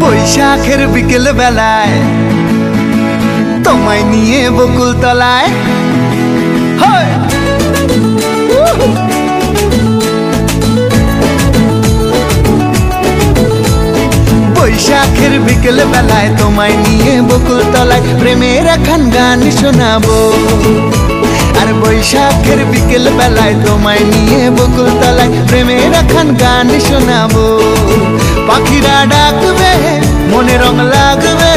বৈশাখের বিকেল বেলায় তোমায় নিয়ে বকুল তলায় বৈশাখের বিকেল বেলায় তোমায় নিয়ে বকুল তলায় প্রেমের এখন গান শোনাবো। আর বৈশাখের বিকেল বেলায় তোমায় নিয়ে বকুল তলায় প্রেমের এখন গান শোনাবো। পাখিরা ডাকবে মনে রং লাগবে,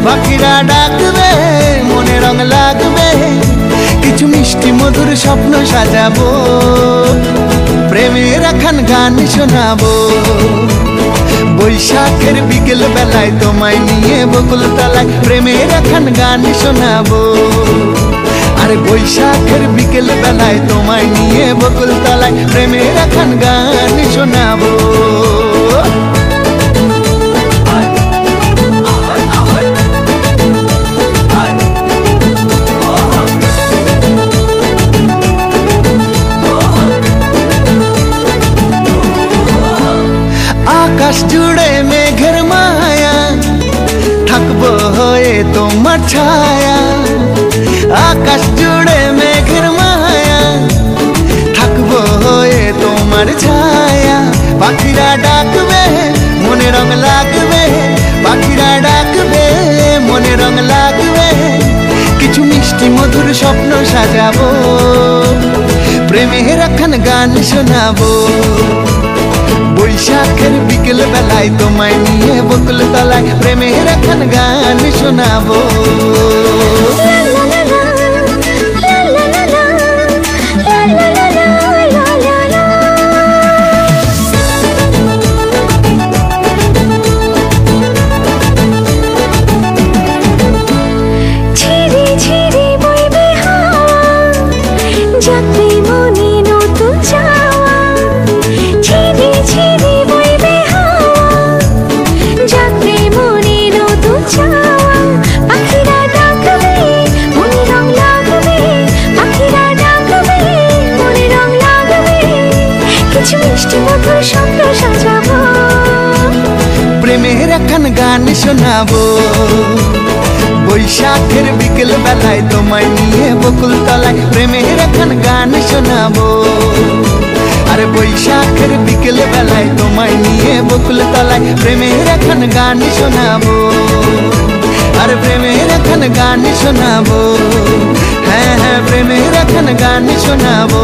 পাখিরা ডাকবে মনে রং লাগবে, কিছু মিষ্টি মধুর স্বপ্ন সাজাবো, প্রেমের এখন গান শোনাবো। বৈশাখের বিকেল বেলায় তোমায় নিয়ে বকুল তলায় প্রেমের এখন গান শোনাবো। আর বৈশাখের বিকেল বেলায় তোমায় নিয়ে বকুল তলায় প্রেমের এখন গান শোনাবো। আকাশ জুড়ে মেঘের মায়া, থাকবো হয়ে তোমার ছায়া। আকাশ জুড়ে মেঘের মায়া, থাকবো হয়ে তোমার ছায়া। পাখিরা ডাকবে মনে রং লাগবে, পাখিরা ডাকবে মনে রং লাগবে, কিছু মিষ্টি মধুর স্বপ্ন সাজাবো, প্রেমের এখন গান শোনাবো। বৈশাখের বিকেল বেলায় তোমায় নিয়ে বকুল তলায় প্রেমের এখন গান শোনাবো। প্রেমের এখন গান শোনাবো। বৈশাখের বিকেল বেলায় তোমায় নিয়ে বকুল তলায় প্রেমের এখন গান শোনাবো। আর বৈশাখের বিকেল বেলায় তোমায় নিয়ে বকুল তলায় প্রেমের এখন গান শোনাবো। আর প্রেমের এখন গান শোনাবো, হ্যাঁ হ্যাঁ প্রেমের এখন গান শোনাবো।